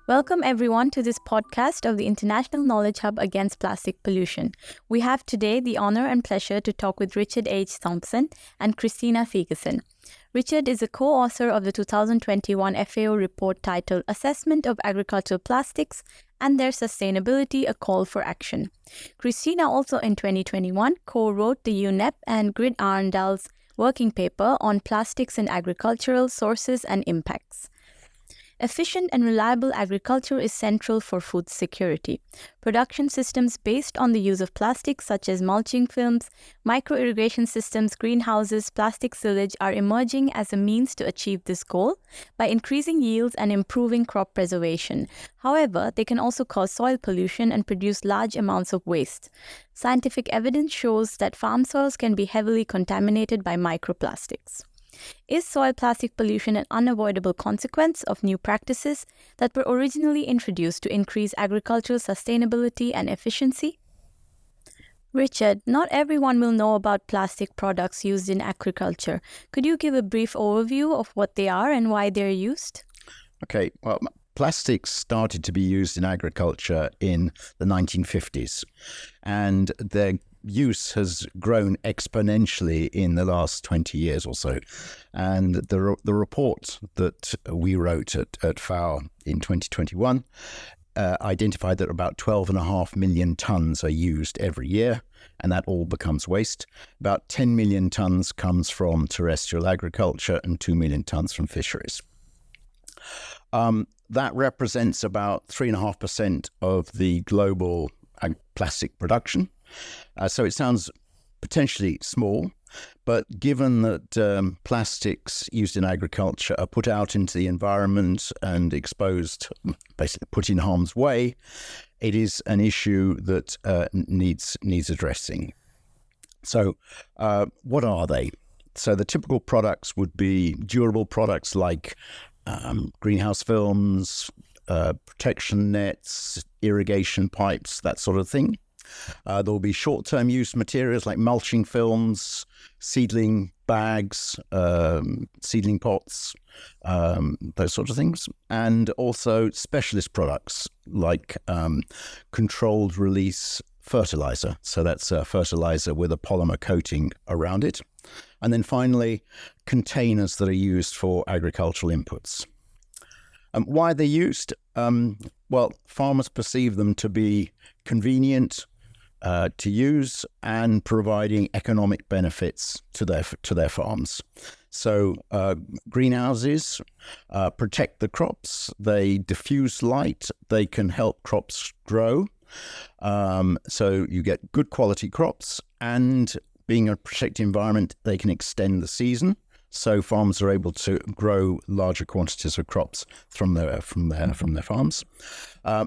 Welcome everyone to this podcast of the International Knowledge Hub Against Plastic Pollution. We have today the honor and pleasure to talk with Richard H. Thompson and Kristina Thygesen. Richard is a co-author of the 2021 FAO report titled Assessment of Agricultural Plastics and Their Sustainability, A Call for Action. Kristina also in 2021 co-wrote the UNEP and Grid Arendal's working paper on plastics in agricultural sources and impacts. Efficient and reliable agriculture is central for food security. Production systems based on the use of plastics such as mulching films, micro-irrigation systems, greenhouses, plastic silage are emerging as a means to achieve this goal by increasing yields and improving crop preservation. However, they can also cause soil pollution and produce large amounts of waste. Scientific evidence shows that farm soils can be heavily contaminated by microplastics. Is soil plastic pollution an unavoidable consequence of new practices that were originally introduced to increase agricultural sustainability and efficiency? Richard, not everyone will know about plastic products used in agriculture. Could you give a brief overview of what they are and why they're used? Okay, well, plastics started to be used in agriculture in the 1950s, and their use has grown exponentially in the last 20 years or so. And the report that we wrote at FAO in 2021 identified that about 12.5 million tons are used every year, and that all becomes waste. About 10 million tons comes from terrestrial agriculture and 2 million tons from fisheries. That represents about 3.5% of the global plastic production. So it sounds potentially small, but given that plastics used in agriculture are put out into the environment and exposed, basically put in harm's way, it is an issue that needs addressing. So what are they? So the typical products would be durable products like greenhouse films, protection nets, irrigation pipes, that sort of thing. There will be short-term use materials like mulching films, seedling bags, seedling pots, those sorts of things. And also specialist products like controlled release fertilizer. So that's fertilizer with a polymer coating around it. And then finally, containers that are used for agricultural inputs. Why are they used? Well, farmers perceive them to be convenient to use and providing economic benefits to their farms. So greenhouses protect the crops, they diffuse light, they can help crops grow. So you get good quality crops, and being a protected environment, they can extend the season. So farmers are able to grow larger quantities of crops from their farms.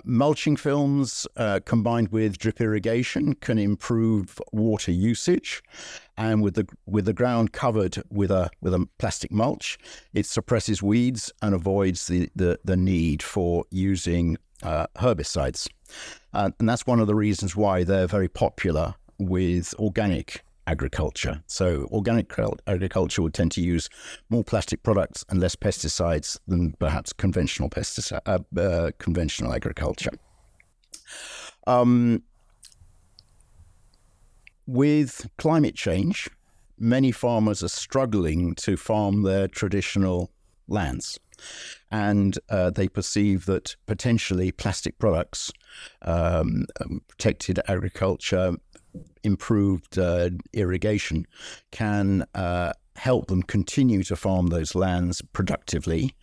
Mulching films combined with drip irrigation can improve water usage, and with the ground covered with a plastic mulch, it suppresses weeds and avoids the need for using herbicides. And that's one of the reasons why they're very popular with organic agriculture. So organic agriculture would tend to use more plastic products and less pesticides than perhaps conventional agriculture. With climate change, many farmers are struggling to farm their traditional lands, and they perceive that potentially plastic products, protected agriculture, improved irrigation can help them continue to farm those lands productively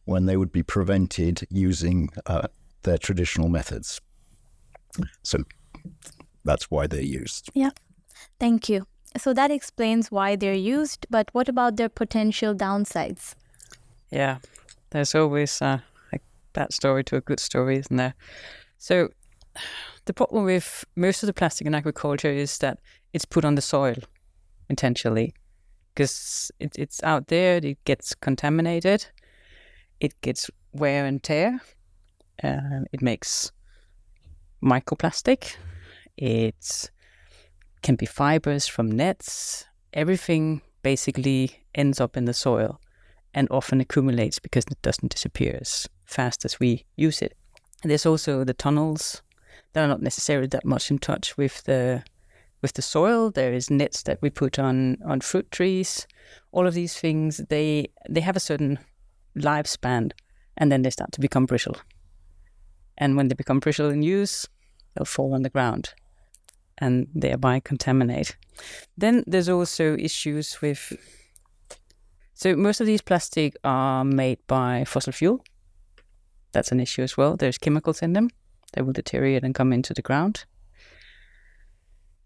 when they would be prevented using their traditional methods. So that's why they're used. Yeah, thank you. So that explains why they're used, but what about their potential downsides? Yeah, there's always a bad story to a good story, isn't there? So the problem with most of the plastic in agriculture is that it's put on the soil intentionally, because it's out there, it gets contaminated, it gets wear and tear, it makes microplastic, it can be fibers from nets, everything basically ends up in the soil and often accumulates because it doesn't disappear as fast as we use it. There's also the tunnels that are not necessarily that much in touch with the soil. There is nets that we put on fruit trees. All of these things, they have a certain lifespan, and then they start to become brittle. And when they become brittle in use, they'll fall on the ground and thereby contaminate. Then there's also issues with... So most of these plastic are made by fossil fuel. That's an issue as well. There's chemicals in them that will deteriorate and come into the ground.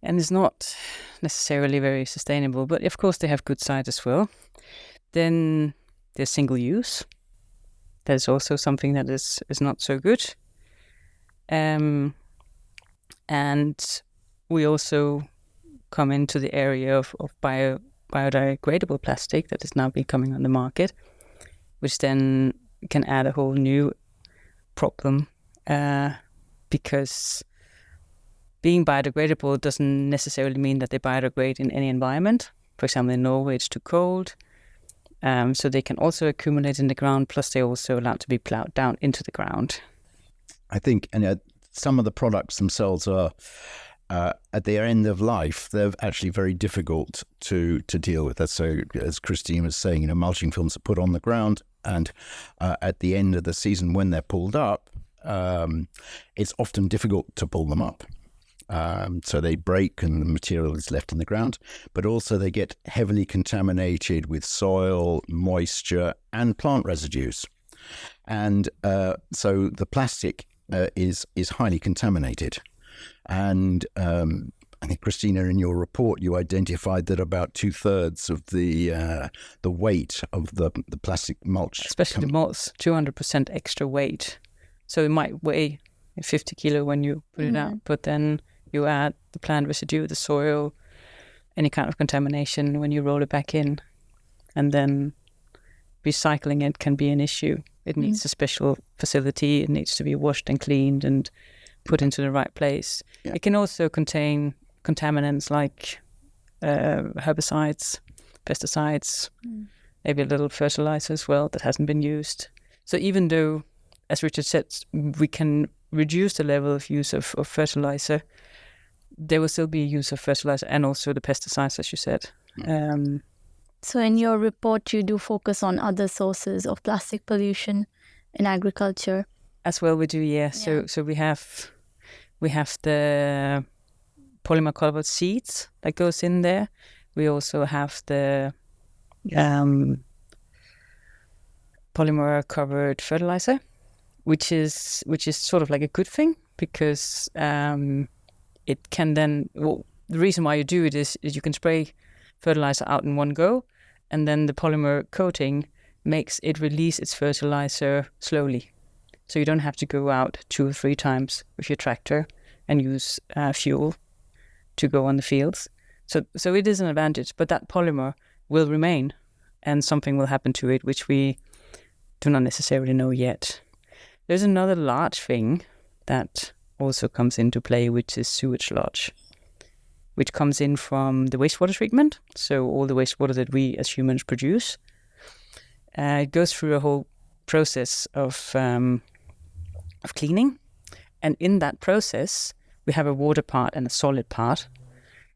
And it's not necessarily very sustainable, but of course they have good sides as well. Then there's single use. That is also something that is not so good. And we also come into the area of biodegradable plastic that is now becoming on the market, which then can add a whole new problem because being biodegradable doesn't necessarily mean that they biodegrade in any environment. For example, in Norway, it's too cold. So they can also accumulate in the ground, plus they're also allowed to be plowed down into the ground. I think some of the products themselves are, at their end of life, they're actually very difficult to deal with. So, as Christine was saying, mulching films are put on the ground, and at the end of the season when they're pulled up, it's often difficult to pull them up. So they break and the material is left on the ground, but also they get heavily contaminated with soil, moisture, and plant residues. And so the plastic is highly contaminated. And I think, Christina, in your report, you identified that about 2/3 of the weight of the plastic mulch, especially the mulch, 200% extra weight. So it might weigh 50 kilo when you put it out, but then you add the plant residue, the soil, any kind of contamination when you roll it back in, and then recycling it can be an issue. It needs a special facility. It needs to be washed and cleaned and put into the right place. Yeah. It can also contain contaminants like herbicides, pesticides, maybe a little fertilizer as well that hasn't been used. So even though, as Richard said, we can reduce the level of use of fertilizer, there will still be use of fertilizer and also the pesticides, as you said. So in your report, you do focus on other sources of plastic pollution in agriculture. As well, we do, yeah. So we have the polymer covered seeds that goes in there. We also have the polymer covered fertilizer, which is sort of like a good thing because it can then, the reason why you do it is you can spray fertilizer out in one go, and then the polymer coating makes it release its fertilizer slowly. So you don't have to go out 2 or 3 times with your tractor and use fuel to go on the fields. So it is an advantage, but that polymer will remain and something will happen to it, which we do not necessarily know yet. There's another large thing that also comes into play, which is sewage sludge, which comes in from the wastewater treatment. So all the wastewater that we as humans produce, it goes through a whole process of cleaning. And in that process, we have a water part and a solid part.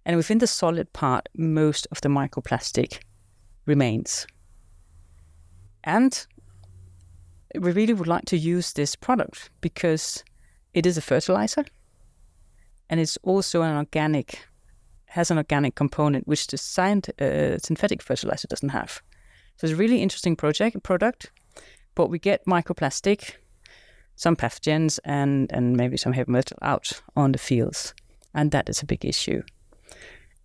And within the solid part, most of the microplastic remains. And we really would like to use this product because it is a fertilizer and it's also has an organic component which the synthetic fertilizer doesn't have. So it's a really interesting product, but we get microplastic, some pathogens and maybe some heavy metal out on the fields. And that is a big issue.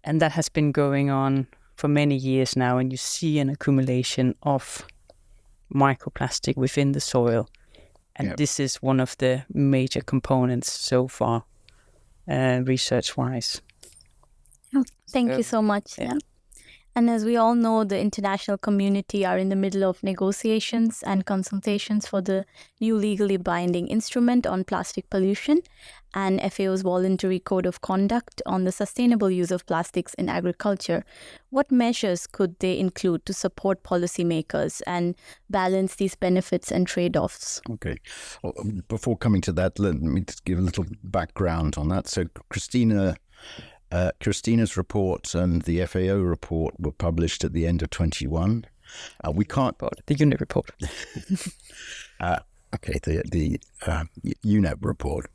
And that has been going on for many years now, and you see an accumulation of microplastic within the soil. And this is one of the major components so far, research-wise. Thank you so much. Yeah. And as we all know, the international community are in the middle of negotiations and consultations for the new legally binding instrument on plastic pollution and FAO's voluntary code of conduct on the sustainable use of plastics in agriculture. What measures could they include to support policymakers and balance these benefits and trade-offs? Okay. Well, before coming to that, let me just give a little background on that. So Kristina's report and the FAO report were published at the end of 21. We can't... The UNEP report. Okay, the UNEP report.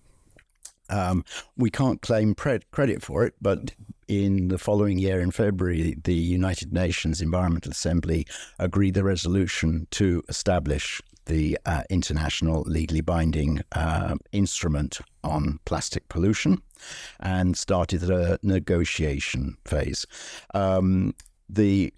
We can't claim credit for it, but in the following year, in February, the United Nations Environmental Assembly agreed the resolution to establish the international legally binding instrument on plastic pollution and started a negotiation phase. The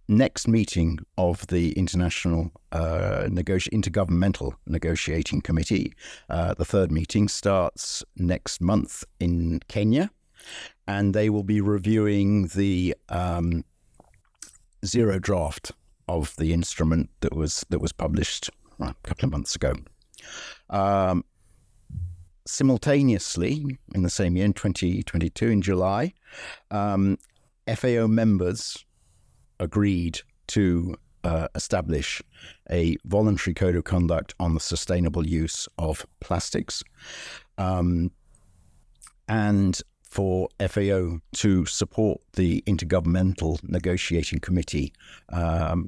next meeting of the International Intergovernmental Negotiating Committee, the third meeting, starts next month in Kenya, and they will be reviewing the zero draft of the instrument that was published a couple of months ago. Simultaneously, in the same year, in 2022, in July, FAO members agreed to establish a voluntary code of conduct on the sustainable use of plastics, and for FAO to support the Intergovernmental Negotiating Committee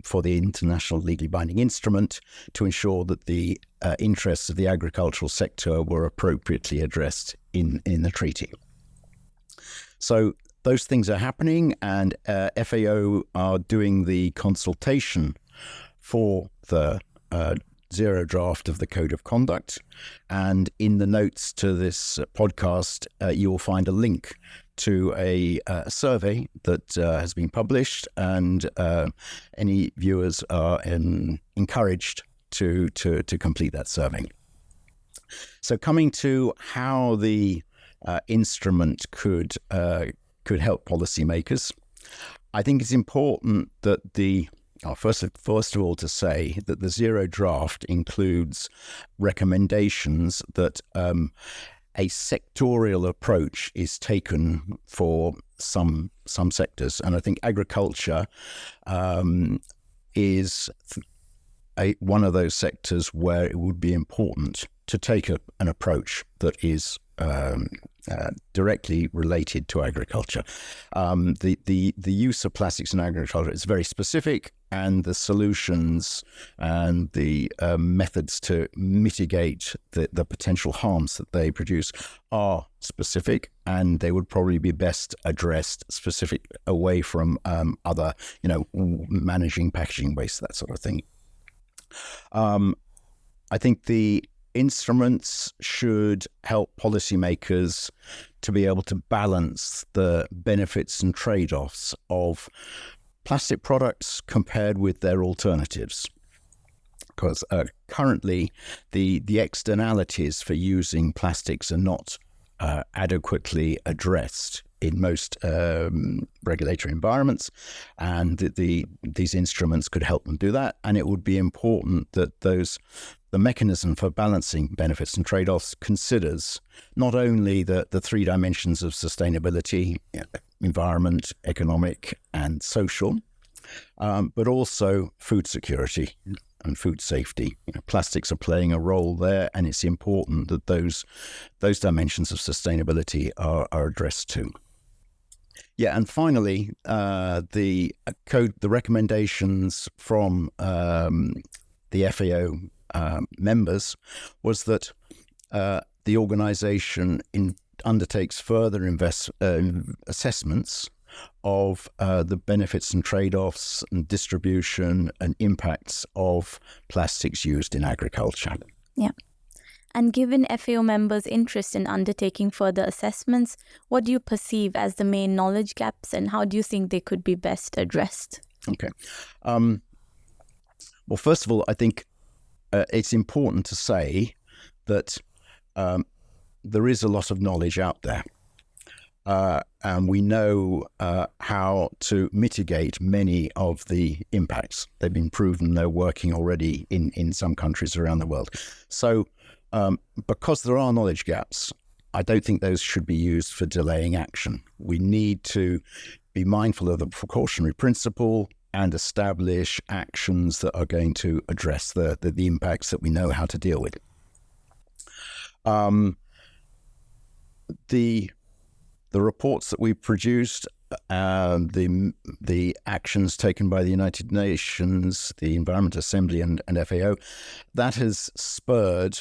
for the International Legally Binding Instrument to ensure that the interests of the agricultural sector were appropriately addressed in the treaty. So those things are happening, and FAO are doing the consultation for the zero draft of the Code of Conduct. And in the notes to this podcast, you will find a link to a survey that has been published, and any viewers are encouraged to complete that survey. So coming to how the instrument could help policymakers, I think it's important that first of all, to say that the zero draft includes recommendations that a sectorial approach is taken for some sectors, and I think agriculture is one of those sectors where it would be important to take an approach that is directly related to agriculture. The use of plastics in agriculture is very specific, and the solutions and the methods to mitigate the potential harms that they produce are specific, and they would probably be best addressed specific away from other, managing packaging waste, that sort of thing. I think the instruments should help policymakers to be able to balance the benefits and trade-offs of plastic products compared with their alternatives. Because currently, the externalities for using plastics are not adequately addressed in most regulatory environments, and these instruments could help them do that. And it would be important that the mechanism for balancing benefits and trade-offs considers not only the three dimensions of sustainability, environment, economic, and social, but also food security and food safety. Plastics are playing a role there, and it's important that those dimensions of sustainability are addressed too. Yeah, and finally, the recommendations from the FAO members was that the organisation undertakes further assessments of the benefits and trade-offs and distribution and impacts of plastics used in agriculture. Yeah. And given FAO members' interest in undertaking further assessments, what do you perceive as the main knowledge gaps, and how do you think they could be best addressed? Okay. Well, first of all, I think it's important to say that there is a lot of knowledge out there. and we know how to mitigate many of the impacts. They've been proven, they're working already in some countries around the world. So because there are knowledge gaps, I don't think those should be used for delaying action. We need to be mindful of the precautionary principle and establish actions that are going to address the impacts that we know how to deal with. The reports that we produced, the actions taken by the United Nations, the Environment Assembly and FAO, that has spurred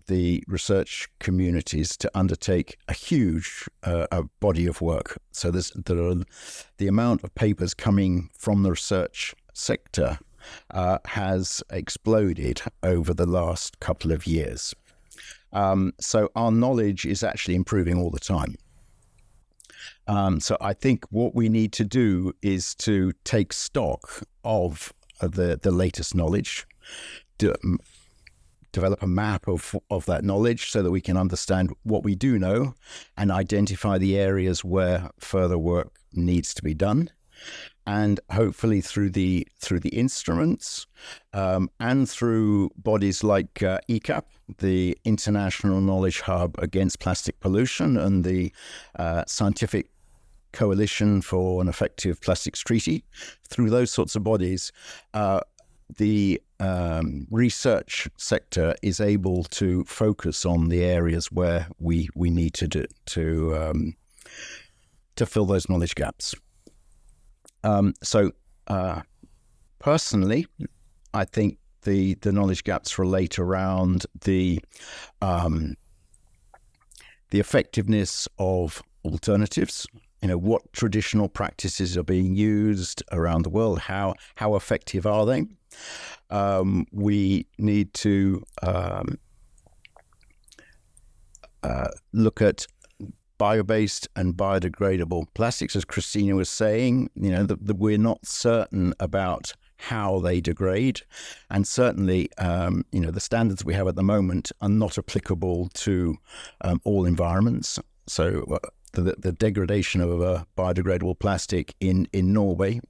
the research communities to undertake a huge body of work. So the amount of papers coming from the research sector has exploded over the last couple of years. So our knowledge is actually improving all the time. So I think what we need to do is to take stock of the latest knowledge, develop a map of that knowledge so that we can understand what we do know and identify the areas where further work needs to be done. And hopefully through the instruments and through bodies like IKHAPP, the International Knowledge Hub Against Plastic Pollution, and the Scientific Coalition for an Effective Plastics Treaty, through those sorts of bodies, the research sector is able to focus on the areas where we need to fill those knowledge gaps. So personally, I think the knowledge gaps relate around the effectiveness of alternatives. What traditional practices are being used around the world? How effective are they? We need to look at bio-based and biodegradable plastics, as Kristina was saying. That we're not certain about how they degrade, and certainly, the standards we have at the moment are not applicable to all environments. So the degradation of a biodegradable plastic in Norway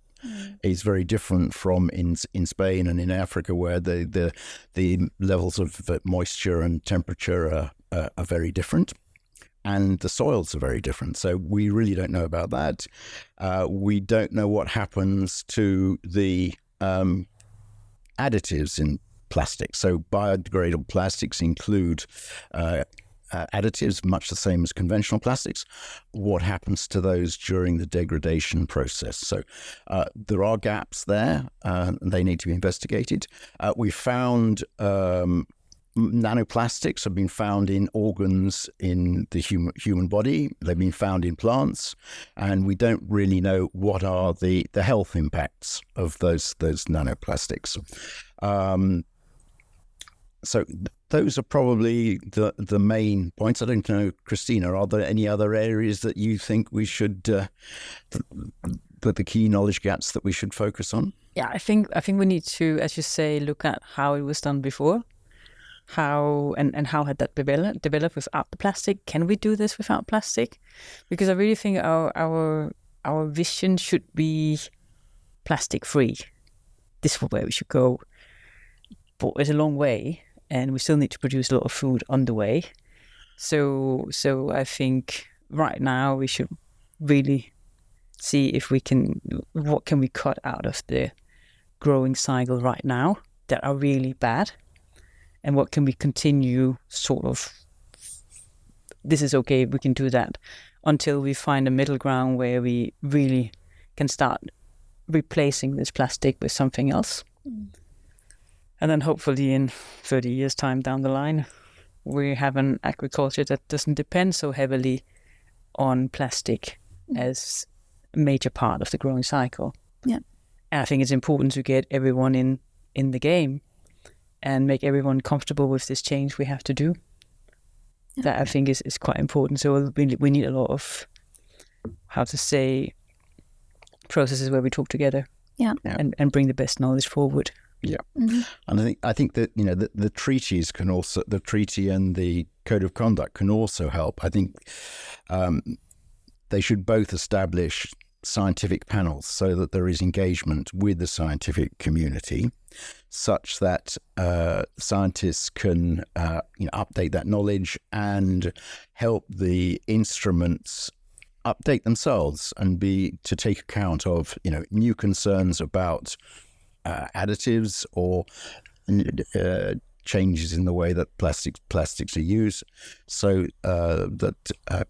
is very different from in Spain and in Africa, where the levels of moisture and temperature are very different, and the soils are very different. So we really don't know about that. We don't know what happens to the additives in plastics. So biodegradable plastics include additives, much the same as conventional plastics. What happens to those during the degradation process? So there are gaps there, and they need to be investigated. We found nanoplastics have been found in organs in the human body. They've been found in plants, and we don't really know what are the health impacts of those nanoplastics. So those are probably the main points. I don't know, Kristina, are there any other areas that you think we should, the key knowledge gaps that we should focus on? Yeah, I think we need to, as you say, look at how it was done before. How had that developed without the plastic? Can we do this without plastic? Because I really think our vision should be plastic free. This is where we should go. But it's a long way, and we still need to produce a lot of food on the way. So I think right now we should really see if what can we cut out of the growing cycle right now that are really bad. And what can we continue sort of, this is okay, we can do that, until we find a middle ground where we really can start replacing this plastic with something else. And then hopefully in 30 years' time down the line, we have an agriculture that doesn't depend so heavily on plastic as a major part of the growing cycle. Yeah. And I think it's important to get everyone in the game and make everyone comfortable with this change we have to do. Yeah. That I think is quite important. So we need a lot of, processes where we talk together, and bring the best knowledge forward. Yeah, and I think that the treaties can also, the treaty and the code of conduct can also help. I think they should both establish scientific panels so that there is engagement with the scientific community, such that scientists can update that knowledge and help the instruments update themselves and to take account of new concerns about additives or changes in the way that plastics are used, so that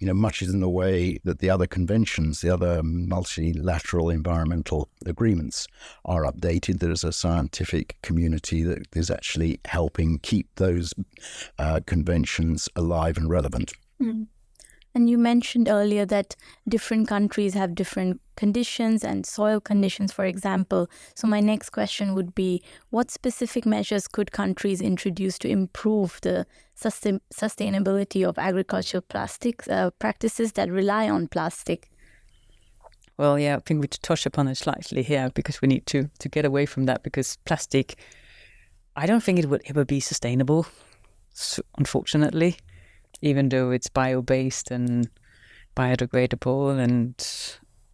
much is in the way that the other conventions, the other multilateral environmental agreements are updated. There's a scientific community that is actually helping keep those conventions alive and relevant. Mm. And you mentioned earlier that different countries have different conditions and soil conditions, for example. So my next question would be, what specific measures could countries introduce to improve the sustainability of agricultural plastics practices that rely on plastic? Well, yeah, I think we touched upon it slightly here, because we need to get away from that, because plastic, I don't think it would ever be sustainable, unfortunately. Even though it's bio-based and biodegradable and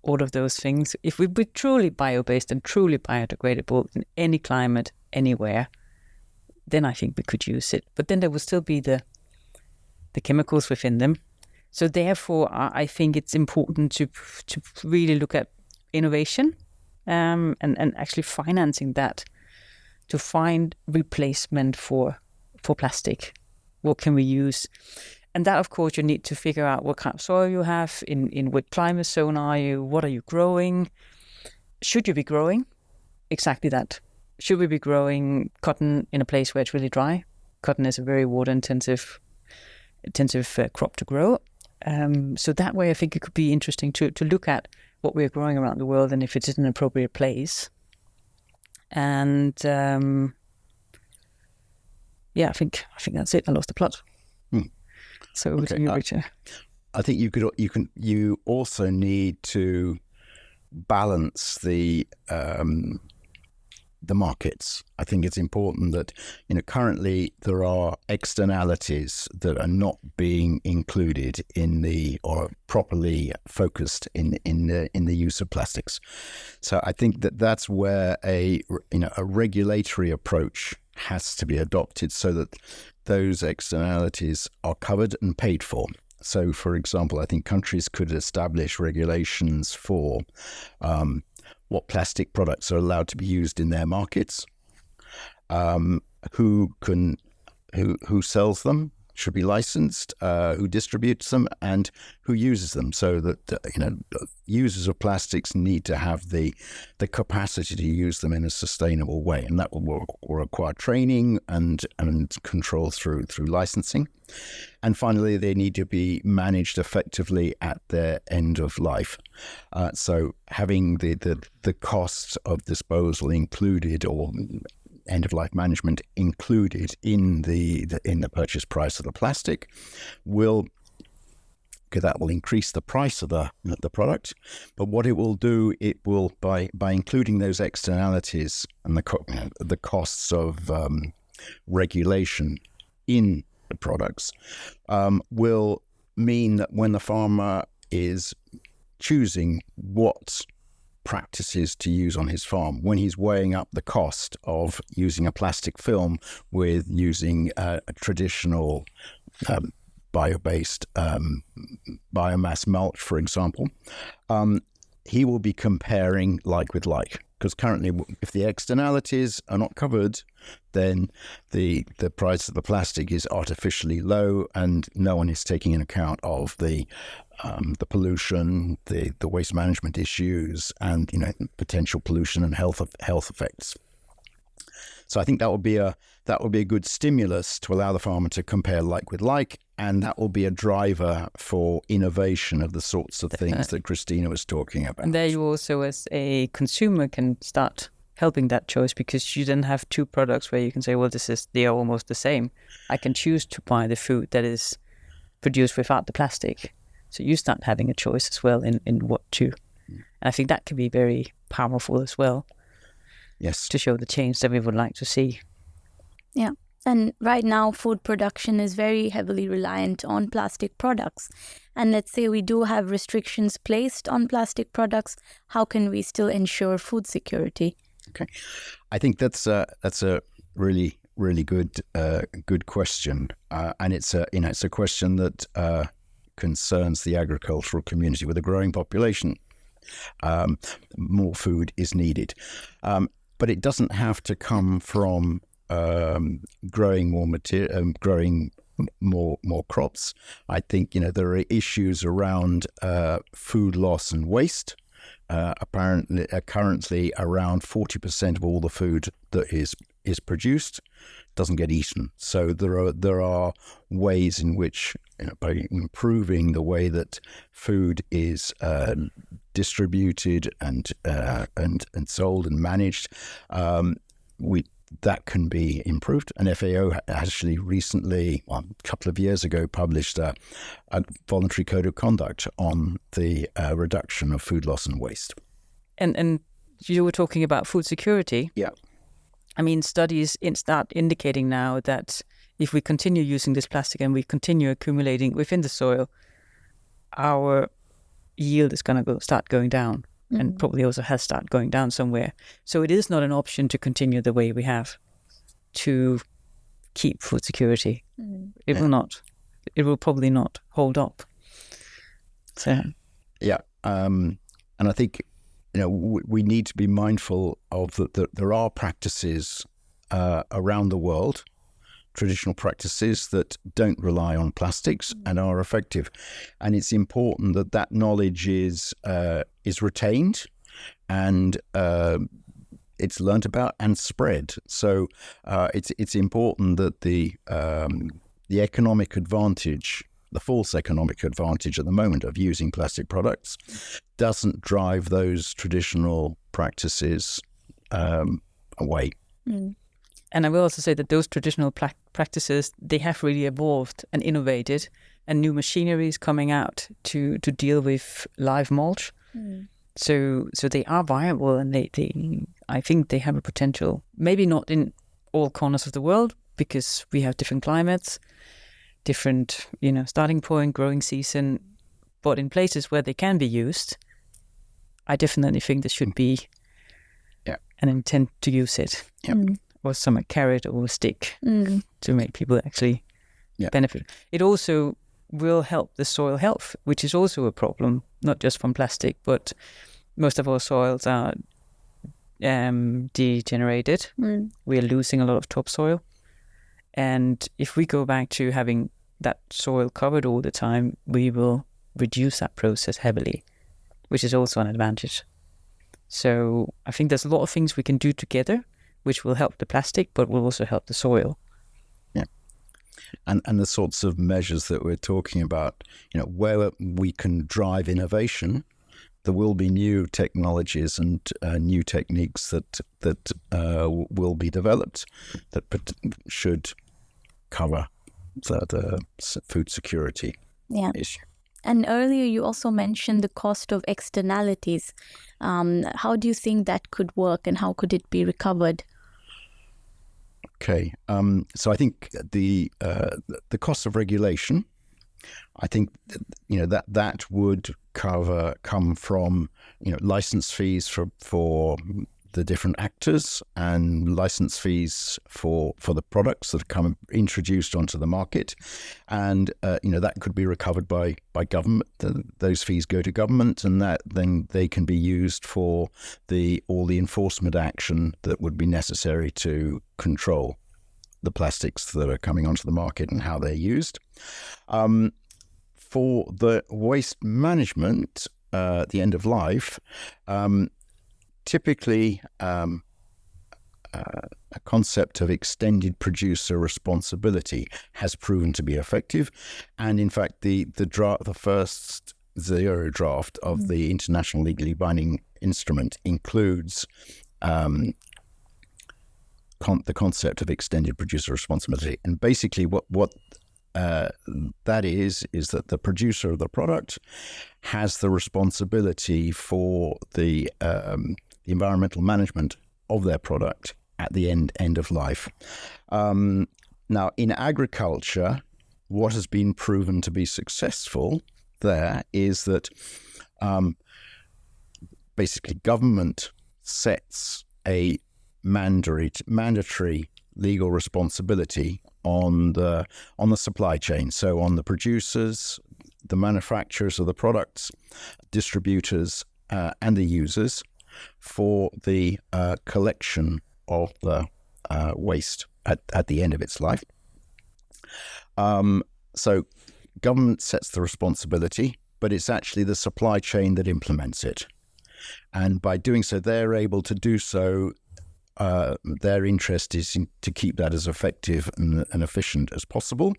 all of those things. If we were truly bio-based and truly biodegradable in any climate, anywhere, then I think we could use it. But then there would still be the chemicals within them. So therefore, I think it's important to really look at innovation and actually financing that to find replacement for plastic. What can we use? And that, of course, you need to figure out what kind of soil you have, in what climate zone are you, what are you growing? Should you be growing? Exactly that. Should we be growing cotton in a place where it's really dry? Cotton is a very water-intensive crop to grow. So that way, I think it could be interesting to look at what we're growing around the world and if it's in an appropriate place. And I think that's it. I lost the plot. So over to you, Richard. I think you also need to balance the markets. I think it's important that currently there are externalities that are not being included or properly focused in the use of plastics. So I think that's where a regulatory approach has to be adopted so that those externalities are covered and paid for. So, for example, I think countries could establish regulations for what plastic products are allowed to be used in their markets, who sells them, should be licensed, who distributes them, and who uses them, so that users of plastics need to have the capacity to use them in a sustainable way, and that will require training and control through licensing. And finally, they need to be managed effectively at their end of life. So having the costs of disposal included, or end-of-life management included in the purchase price of the plastic, that will increase the price of the product. But what it will do, it will by including those externalities and the costs of regulation in the products, will mean that when the farmer is choosing what practices to use on his farm, when he's weighing up the cost of using a plastic film with using a traditional bio-based biomass mulch, for example, he will be comparing like with like. Because currently, if the externalities are not covered, then the price of the plastic is artificially low, and no one is taking into account of the pollution, the waste management issues, and potential pollution and health effects. So I think that would be a good stimulus to allow the farmer to compare like with like, and that will be a driver for innovation of the sorts of things that Kristina was talking about. And there you also, as a consumer, can start helping that choice, because you then have two products where you can say, well, they are almost the same. I can choose to buy the food that is produced without the plastic. So you start having a choice as well in what to. And I think that can be very powerful as well. Yes. To show the change that we would like to see. Yeah. And right now, food production is very heavily reliant on plastic products. And let's say we do have restrictions placed on plastic products. How can we still ensure food security? Okay, I think that's a really good question, and it's a question that concerns the agricultural community. With a growing population, more food is needed, but it doesn't have to come from growing more material, growing more crops. I think there are issues around food loss and waste. Currently around 40% of all the food that is produced doesn't get eaten. So there are ways in which, by improving the way that food is distributed and sold and managed, that can be improved. And FAO actually recently, a couple of years ago, published a voluntary code of conduct on the reduction of food loss and waste. And you were talking about food security. Yeah. I mean, studies start indicating now that if we continue using this plastic and we continue accumulating within the soil, our yield is going to start going down. And probably also has started going down somewhere. So it is not an option to continue the way we have to keep food security. It will not. It will probably not hold up. So yeah, and I think we need to be mindful of that. There are practices around the world, traditional practices that don't rely on plastics and are effective, and it's important that knowledge is retained and it's learnt about and spread. So it's important that the economic advantage, the false economic advantage at the moment of using plastic products, doesn't drive those traditional practices away. And I will also say that those traditional practices, they have really evolved and innovated, and new machinery is coming out to deal with live mulch. So they are viable, and I think they have a potential. Maybe not in all corners of the world, because we have different climates, different starting point, growing season. But in places where they can be used, I definitely think there should be an intent to use it. Or some carrot or a stick to make people actually benefit. It also will help the soil health, which is also a problem, not just from plastic, but most of our soils are degenerated. We are losing a lot of topsoil. And if we go back to having that soil covered all the time, we will reduce that process heavily, which is also an advantage. So I think there's a lot of things we can do together which will help the plastic, but will also help the soil. Yeah. And the sorts of measures that we're talking about, where we can drive innovation, there will be new technologies and new techniques that will be developed that should cover the food security issue. And earlier you also mentioned the cost of externalities. How do you think that could work, and how could it be recovered? Okay, so I think the cost of regulation, I think that would come from license fees for the different actors, and license fees for the products that come introduced onto the market, and that could be recovered by government. Those fees go to government, and that then they can be used for all the enforcement action that would be necessary to control the plastics that are coming onto the market and how they're used. For the waste management at the end of life, typically a concept of extended producer responsibility has proven to be effective, and in fact the first zero draft of the international legally binding instrument includes the concept of extended producer responsibility. And basically what that is that the producer of the product has the responsibility for the environmental management of their product at the end of life. Now, in agriculture, what has been proven to be successful there is that basically government sets a mandatory legal responsibility on the supply chain. So on the producers, the manufacturers of the products, distributors, and the users for the collection of the waste at the end of its life. So government sets the responsibility, but it's actually the supply chain that implements it. And by doing so, they're able to do so. Their interest is to keep that as effective and efficient as possible.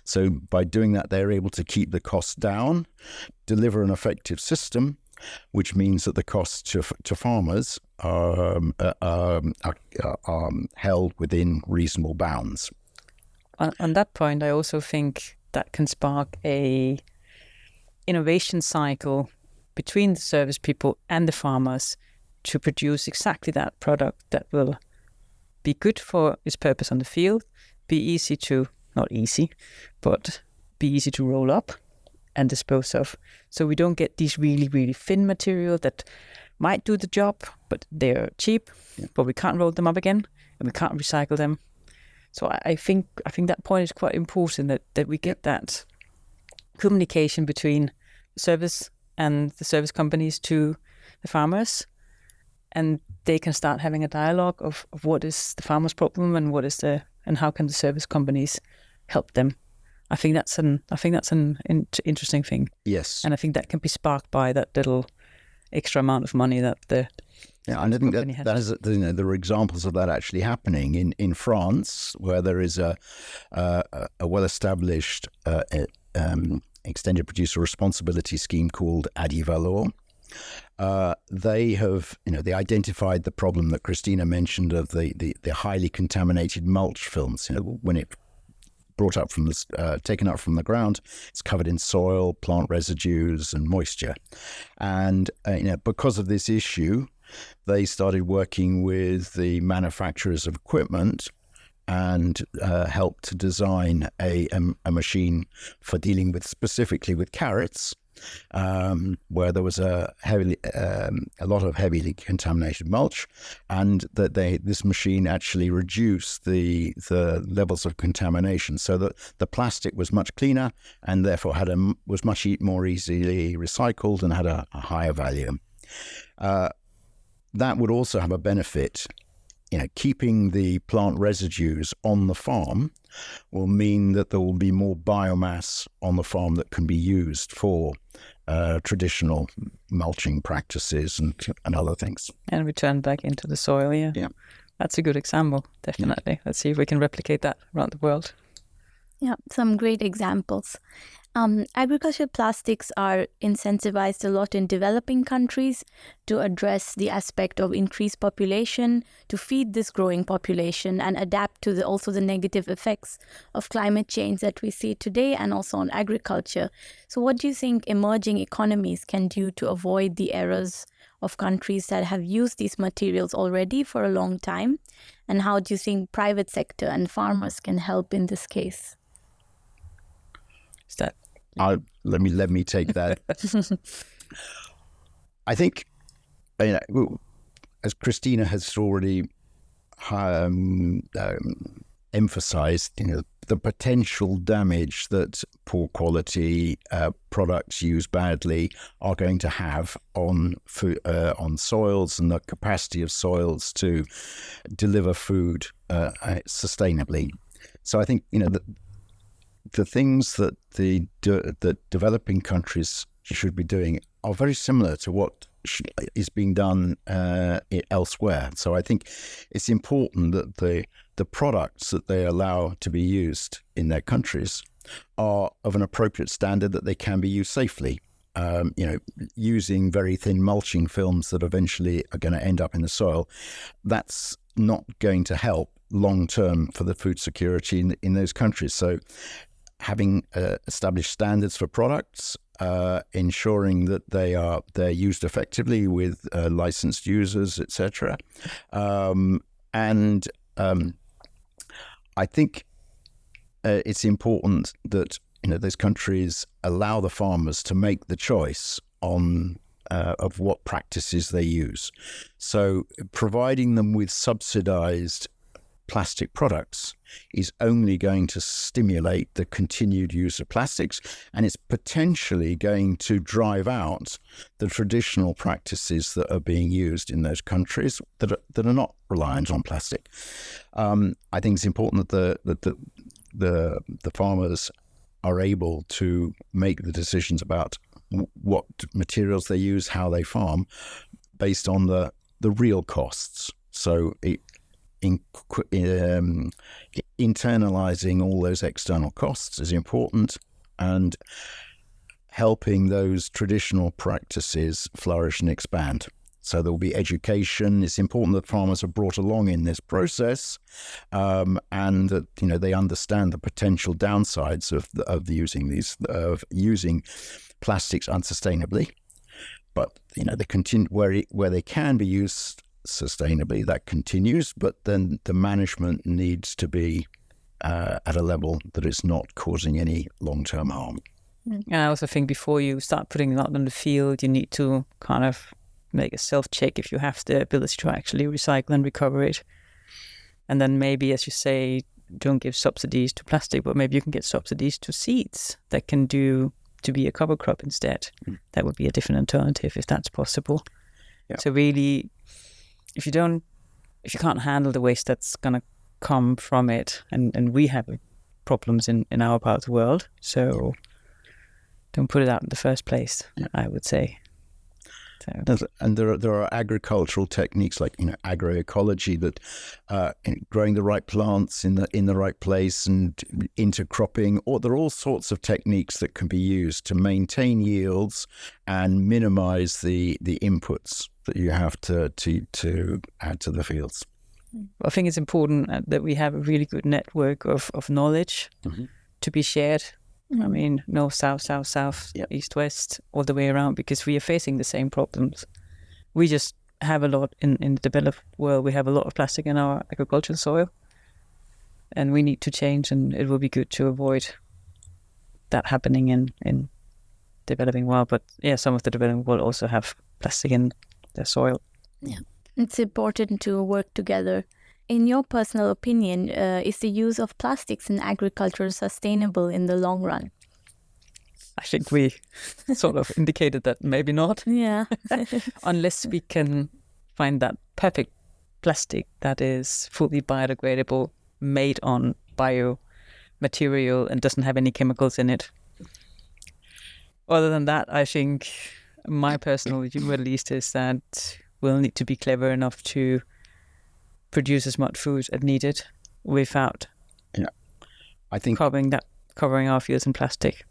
So by doing that, they're able to keep the costs down, deliver an effective system, which means that the costs to farmers are held within reasonable bounds. On that point, I also think that can spark a innovation cycle between the service people and the farmers to produce exactly that product that will be good for its purpose on the field, be not easy, but be easy to roll up and dispose of. So we don't get these really, really thin material that might do the job, but they're cheap, but we can't roll them up again and we can't recycle them. So I think that point is quite important, that we get that communication between the service and the service companies to the farmers, and they can start having a dialogue of what is the farmer's problem and how can the service companies help them. I think that's an interesting thing. Yes, and I think that can be sparked by that little extra amount of money that the and I think that is, there are examples of that actually happening in France, where there is a well-established extended producer responsibility scheme called Adivalor. They have, they identified the problem that Kristina mentioned of the highly contaminated mulch films. When it brought up taken up from the ground, it's covered in soil, plant residues, and moisture. And because of this issue, they started working with the manufacturers of equipment and helped to design a machine for dealing specifically with carrots, where there was a lot of heavily contaminated mulch, and that this machine actually reduced the levels of contamination, so that the plastic was much cleaner and therefore was much more easily recycled and had a higher value. That would also have a benefit. Keeping the plant residues on the farm will mean that there will be more biomass on the farm that can be used for traditional mulching practices and other things. And return back into the soil, yeah. That's a good example, definitely. Yeah. Let's see if we can replicate that around the world. Yeah, some great examples. Agricultural plastics are incentivized a lot in developing countries to address the aspect of increased population, to feed this growing population and adapt to also the negative effects of climate change that we see today, and also on agriculture. So what do you think emerging economies can do to avoid the errors of countries that have used these materials already for a long time? And how do you think private sector and farmers can help in this case? Is that... Let me take that. I think, as Kristina has already emphasized, the potential damage that poor quality products used badly are going to have on food, on soils, and the capacity of soils to deliver food sustainably. So I think the things that that developing countries should be doing are very similar to what is being done elsewhere. So I think it's important that the products that they allow to be used in their countries are of an appropriate standard, that they can be used safely. Using very thin mulching films that eventually are going to end up in the soil, that's not going to help long term for the food security in those countries. So having established standards for products, ensuring that they're used effectively with licensed users, etc. I think it's important that those countries allow the farmers to make the choice on of what practices they use. So providing them with subsidized plastic products is only going to stimulate the continued use of plastics, and it's potentially going to drive out the traditional practices that are being used in those countries that are not reliant on plastic. I think it's important that the farmers are able to make the decisions about what materials they use, how they farm, based on the real costs. So internalizing all those external costs is important, and helping those traditional practices flourish and expand. So there will be education. It's important that farmers are brought along in this process, and that they understand the potential downsides of using plastics unsustainably. But they continue where they can be used sustainably, that continues. But then the management needs to be at a level that is not causing any long-term harm. And I also think before you start putting it out in the field, you need to kind of make a self-check if you have the ability to actually recycle and recover it. And then maybe, as you say, don't give subsidies to plastic, but maybe you can get subsidies to seeds that can do to be a cover crop instead. That would be a different alternative if that's possible. Yeah. So really, if you can't handle the waste that's going to come from it, and we have problems in our part of the world, so don't put it out in the first place, I would say. So. And there are agricultural techniques like agroecology, that growing the right plants in the right place, and intercropping, or there are all sorts of techniques that can be used to maintain yields and minimize the inputs that you have to add to the fields. I think it's important that we have a really good network of knowledge to be shared. I mean, north, south, south, south, east, west, all the way around, because we are facing the same problems. We just have a lot in the developed world. We have a lot of plastic in our agricultural soil, and we need to change, and it will be good to avoid that happening in developing world. But some of the developing world also have plastic in their soil. Yeah, it's important to work together. In your personal opinion, is the use of plastics in agriculture sustainable in the long run? I think we sort of indicated that maybe not. Yeah. Unless we can find that perfect plastic that is fully biodegradable, made on biomaterial, and doesn't have any chemicals in it. Other than that, I think my personal view, at least, is that we'll need to be clever enough to produce as much food as needed without I think covering our fields in plastic.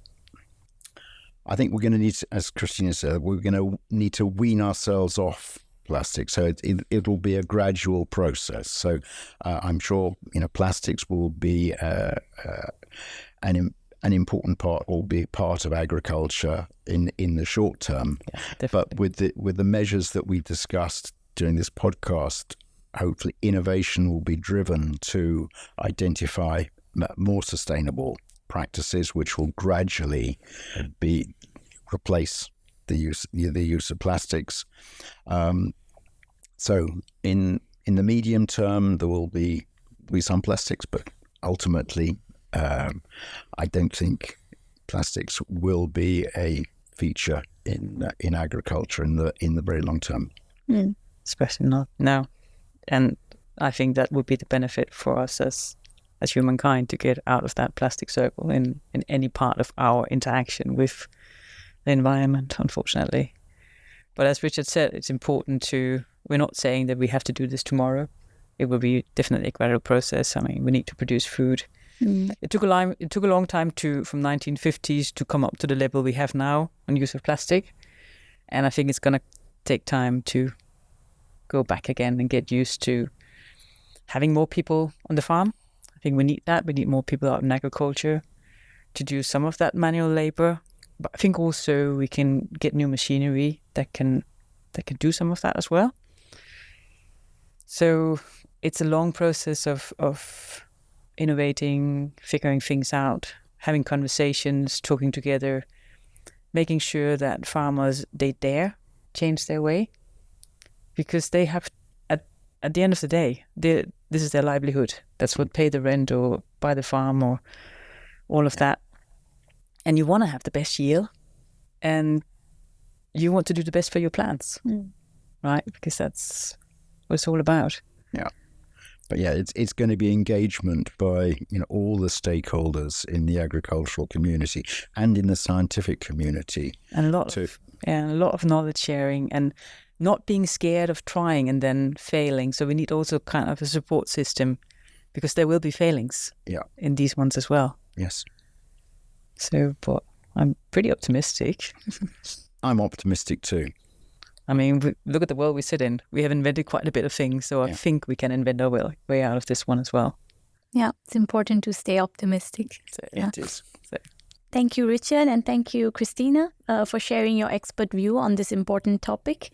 I think we're going to need to, as Kristina said, we're going to need to wean ourselves off plastic. So it'll be a gradual process. So I'm sure plastics will be an important part, or be part of agriculture in the short term. Yeah, but with the measures that we've discussed during this podcast, hopefully innovation will be driven to identify more sustainable practices, which will gradually replace the use of plastics. So in the medium term, there will be some plastics, but ultimately, I don't think plastics will be a feature in agriculture in the very long term. Especially not now. And I think that would be the benefit for us as humankind, to get out of that plastic circle in any part of our interaction with the environment, unfortunately. But as Richard said, it's important we're not saying that we have to do this tomorrow. It will be definitely a gradual process. I mean, we need to produce food. It took a long time from 1950s to come up to the level we have now on use of plastic. And I think it's going to take time to go back again and get used to having more people on the farm. I think we need that. We need more people out in agriculture to do some of that manual labor. But I think also we can get new machinery that can do some of that as well. So it's a long process of innovating, figuring things out, having conversations, talking together, making sure that farmers, they dare change their way, because they have, at the end of the day, this is their livelihood. That's what pay the rent or buy the farm or all of that. And you want to have the best yield, and you want to do the best for your plants, right? Because that's what it's all about. Yeah. But yeah, it's going to be engagement by all the stakeholders in the agricultural community and in the scientific community, and a lot of knowledge sharing, and not being scared of trying and then failing. So we need also kind of a support system, because there will be failings in these ones as well. Yes. So, but I'm pretty optimistic. I'm optimistic too. I mean, look at the world we sit in. We have invented quite a bit of things, so I think we can invent our way out of this one as well. Yeah, it's important to stay optimistic. So, it is. So. Thank you, Richard, and thank you, Kristina, for sharing your expert view on this important topic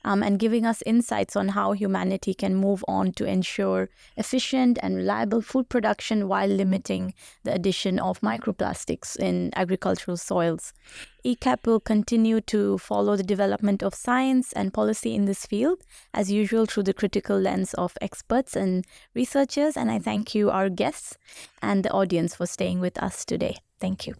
and giving us insights on how humanity can move on to ensure efficient and reliable food production while limiting the addition of microplastics in agricultural soils. IKHAPP will continue to follow the development of science and policy in this field, as usual, through the critical lens of experts and researchers. And I thank you, our guests, and the audience for staying with us today. Thank you.